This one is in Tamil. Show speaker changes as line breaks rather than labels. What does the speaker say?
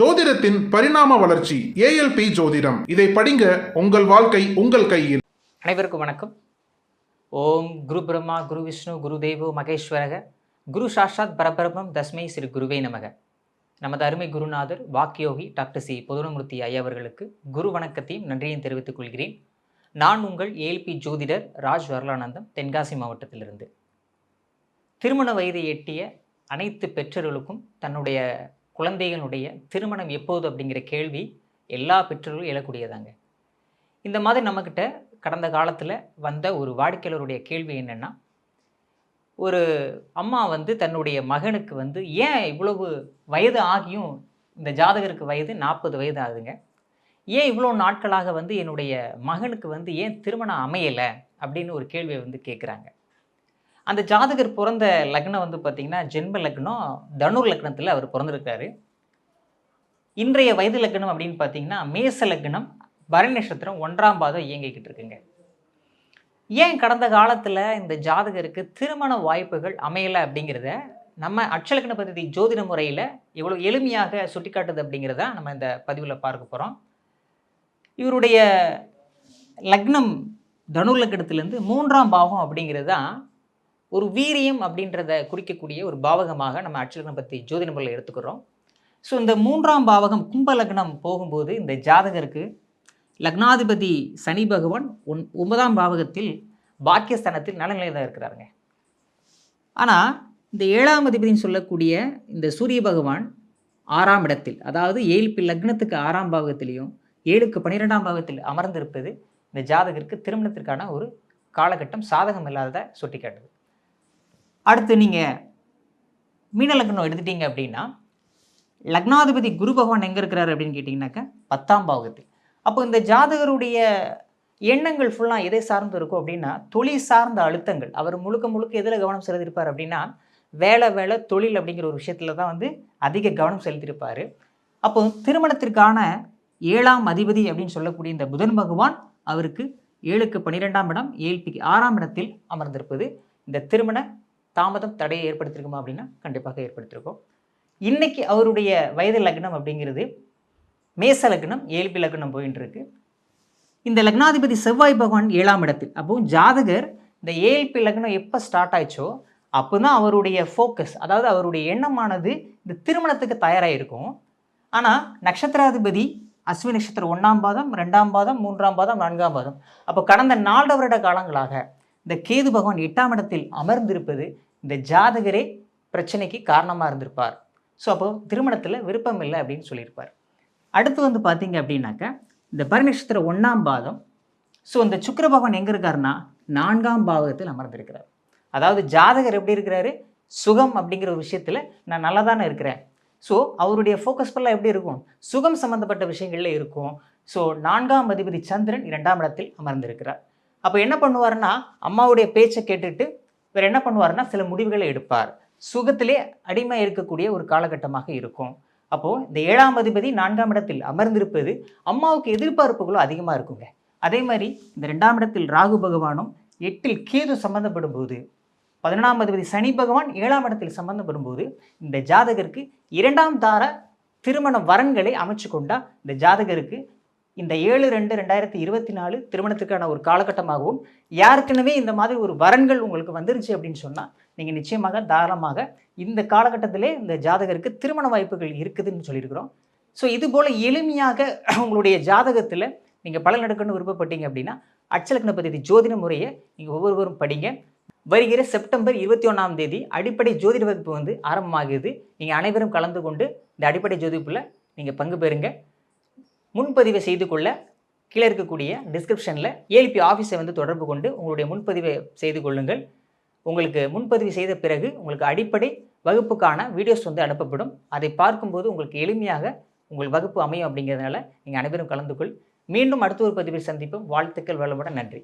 ஜோதிடத்தின் பரிணாம வளர்ச்சி ஏஎல்பி ஜோதிடம். இதை படிங்க, உங்கள் வாழ்க்கை உங்கள் கையில்.
அனைவருக்கும் வணக்கம். ஓம் குரு பிரம்மா குரு விஷ்ணு குரு தேவோ மகேஸ்வரக குரு சாஷாத் பரபிரம்மம் தஸ்மை ஸ்ரீ குருவே நமக. நமது அருமை குருநாதர் வாக்கியோகி டாக்டர் சி பொதுநமூர்த்தி ஐயா அவர்களுக்கு குரு வணக்கத்தையும் நன்றியையும் தெரிவித்துக் கொள்கிறேன். நான் உங்கள் ஏஎல்பி ஜோதிடர் ராஜ் வரலானந்தம், தென்காசி மாவட்டத்திலிருந்து. திருமண வயதை எட்டிய அனைத்து பெற்றோர்களுக்கும் தன்னுடைய குழந்தைகளுடைய திருமணம் எப்போது அப்படிங்கிற கேள்வி எல்லா பெற்றோர்களும் எழக்கூடியதாங்க. இந்த மாதிரி நம்மக்கிட்ட கடந்த காலத்தில் வந்த ஒரு வாடிக்கையாளருடைய கேள்வி என்னென்னா, ஒரு அம்மா தன்னுடைய மகனுக்கு ஏன் இவ்வளவு வயது ஆகியும், இந்த ஜாதகருக்கு வயது 40 வயது ஆகுதுங்க, ஏன் இவ்வளோ நாட்களாக என்னுடைய மகனுக்கு ஏன் திருமணம் அமையலை அப்படின்னு ஒரு கேள்வியை கேட்குறாங்க. அந்த ஜாதகர் பிறந்த லக்னம் பார்த்திங்கன்னா ஜென்ம லக்னம் தனுர் லக்னத்தில் அவர் பிறந்திருக்காரு. இன்றைய வயது லக்னம் அப்படின்னு பார்த்தீங்கன்னா மேச லக்னம் பரணி நட்சத்திரம் 1ஆம் பாதம் இயங்கிக்கிட்டு இருக்குங்க. ஏன் கடந்த காலத்தில் இந்த ஜாதகருக்கு திருமண வாய்ப்புகள் அமையலை அப்படிங்கிறத நம்ம அட்சலக்ன பദ്ധதி ஜோதிட முறையில் எவ்வளோ எளிமையாக சுட்டிக்காட்டுது அப்படிங்கிறத நம்ம இந்த பதிவில் பார்க்க போகிறோம். இவருடைய லக்னம் தனுர் லக்னத்திலேருந்து 3ஆம் பாவம் அப்படிங்கிறது தான் ஒரு வீரியம் அப்படின்றத குறிக்கக்கூடிய ஒரு பாவகமாக நம்ம அட்சலக்னம் பற்றி ஜோதிட முறையில் எடுத்துக்கிறோம். ஸோ இந்த 3ஆம் பாவகம் கும்ப லக்னம் போகும்போது இந்த ஜாதகருக்கு லக்னாதிபதி சனி பகவான் 9ஆம் பாவகத்தில் பாக்கியஸ்தானத்தில் நலநிலையில் தான் இருக்கிறாருங்க. ஆனால் இந்த 7ஆம் அதிபதினு சொல்லக்கூடிய இந்த சூரிய பகவான் 6ஆம் இடத்தில், அதாவது 7 லக்னத்துக்கு 6ஆம் பாவகத்திலையும் 7க்கு 12ஆம் பாவகத்தில் அமர்ந்திருப்பது இந்த ஜாதகருக்கு திருமணத்திற்கான ஒரு காலகட்டம் சாதகம் இல்லாததை சுட்டி காட்டுது. அடுத்து நீங்கள் மீன லக்னம் எடுத்துட்டீங்க அப்படின்னா லக்னாதிபதி குரு பகவான் எங்கே இருக்கிறாரு அப்படின்னு கேட்டிங்கனாக்கா 10ஆம் பாவகத்தில். அப்போ இந்த ஜாதகருடைய எண்ணங்கள் ஃபுல்லாக எதை சார்ந்து இருக்கும் அப்படின்னா தொழில் சார்ந்த அழுத்தங்கள். அவர் முழுக்க எதில் கவனம் செலுத்தியிருப்பார் அப்படின்னா வேலை தொழில் அப்படிங்கிற ஒரு விஷயத்தில் தான் அதிக கவனம் செலுத்தியிருப்பார். அப்போ திருமணத்திற்கான 7ஆம் அதிபதி அப்படின்னு சொல்லக்கூடிய இந்த புதன் பகவான் அவருக்கு 7க்கு 12ஆம் இடம் 7க்கு 6ஆம் இடத்தில் அமர்ந்திருப்பது இந்த திருமண தாமதம் தடையை ஏற்படுத்தியிருக்குமா அப்படின்னா கண்டிப்பாக ஏற்படுத்தியிருக்கும். இன்னைக்கு அவருடைய வயது லக்னம் அப்படிங்கிறது மேச லக்னம் 7 லக்னம் போயின்னு இருக்கு. இந்த லக்னாதிபதி செவ்வாய் பகவான் 7ஆம் இடத்தில். அப்போ ஜாதகர் இந்த 7 லக்னம் எப்போ ஸ்டார்ட் ஆயிடுச்சோ அப்போ தான் அவருடைய ஃபோக்கஸ், அதாவது அவருடைய எண்ணமானது இந்த திருமணத்துக்கு தயாராக இருக்கும். ஆனால் நட்சத்திராதிபதி அஸ்வினி நட்சத்திரம் 1ஆம் பாதம் 2ஆம் பாதம் 3ஆம் பாதம் 4ஆம் பாதம். அப்போ கடந்த 4 வருட காலங்களாக இந்த கேது பகவான் 8ஆம் இடத்தில் அமர்ந்திருப்பது இந்த ஜாதகரே பிரச்சனைக்கு காரணமாக இருந்திருப்பார். ஸோ அப்போ திருமணத்தில் விருப்பம் இல்லை அப்படின்னு சொல்லியிருப்பார். அடுத்து பார்த்தீங்க அப்படின்னாக்கா இந்த பரணி நட்சத்திரம் 1ஆம் பாதம். ஸோ இந்த சுக்கிர பகவான் எங்கே இருக்காருன்னா 4ஆம் பாவகத்தில் அமர்ந்திருக்கிறார். அதாவது ஜாதகர் எப்படி இருக்கிறாரு, சுகம் அப்படிங்கிற ஒரு விஷயத்தில் நான் நல்லா தானே இருக்கிறேன். ஸோ அவருடைய ஃபோக்கஸ் ஃபுல்லாக எப்படி இருக்கும், சுகம் சம்மந்தப்பட்ட விஷயங்களில் இருக்கும். ஸோ 4ஆம் அதிபதி சந்திரன் 2ஆம் இடத்தில் அமர்ந்திருக்கிறார். அப்போ என்ன பண்ணுவார்னா அம்மாவுடைய பேச்சை கேட்டுட்டு வேறு என்ன பண்ணுவார்னா சில முடிவுகளை எடுப்பார். சுகத்திலே அடிமை இருக்கக்கூடிய ஒரு காலகட்டமாக இருக்கும். அப்போது இந்த 7ஆம் அதிபதி 4ஆம் இடத்தில் அமர்ந்திருப்பது அம்மாவுக்கு எதிர்பார்ப்புகளும் அதிகமாக இருக்குங்க. அதே மாதிரி இந்த 2ஆம் இடத்தில் ராகு பகவானும் 8இல் கேது சம்பந்தப்படும் போது 11ஆம் அதிபதி சனி பகவான் 7ஆம் இடத்தில் சம்பந்தப்படும் போது இந்த ஜாதகருக்கு 2ஆம் தார திருமண வரன்களை அமைச்சு கொண்டா இந்த ஜாதகருக்கு இந்த 7/2/2024 திருமணத்துக்கான ஒரு காலகட்டமாகவும், யாருக்குனவே இந்த மாதிரி ஒரு வரன்கள் உங்களுக்கு வந்துருச்சு அப்படின்னு சொன்னால் நீங்கள் நிச்சயமாக தாராளமாக இந்த காலகட்டத்திலே இந்த ஜாதகருக்கு திருமண வாய்ப்புகள் இருக்குதுன்னு சொல்லியிருக்கிறோம். ஸோ இது போல் எளிமையாக உங்களுடைய ஜாதகத்தில் நீங்கள் பலன் எடுக்கணும்னு விருப்பப்பட்டீங்க அப்படின்னா அட்சலக்ன பദ്ധதி ஜோதிட முறையை நீங்கள் ஒவ்வொருவரும் படிங்க. வருகிற செப்டம்பர் 21ஆம் தேதி அடிப்படை ஜோதிட வகுப்பு ஆரம்பமாகுது. நீங்கள் அனைவரும் கலந்து கொண்டு இந்த அடிப்படை ஜோதிப்பில் நீங்கள் பங்கு பெறுங்க. முன்பதிவை செய்து கொள்ள கீழே இருக்கக்கூடிய டிஸ்கிரிப்ஷனில் ஏஎல்பி ஆஃபீஸை தொடர்பு கொண்டு உங்களுடைய முன்பதிவை செய்து கொள்ளுங்கள். உங்களுக்கு முன்பதிவு செய்த பிறகு உங்களுக்கு அடிப்படை வகுப்புக்கான வீடியோஸ் அனுப்பப்படும். அதை பார்க்கும்போது உங்களுக்கு எளிமையாக உங்கள் வகுப்பு அமையும். அப்படிங்கிறதுனால நீங்கள் அனைவரும் கலந்து கொள். மீண்டும் அடுத்த ஒரு பதிவில் சந்திப்போம். வாழ்த்துக்கள், வளமுடன், நன்றி.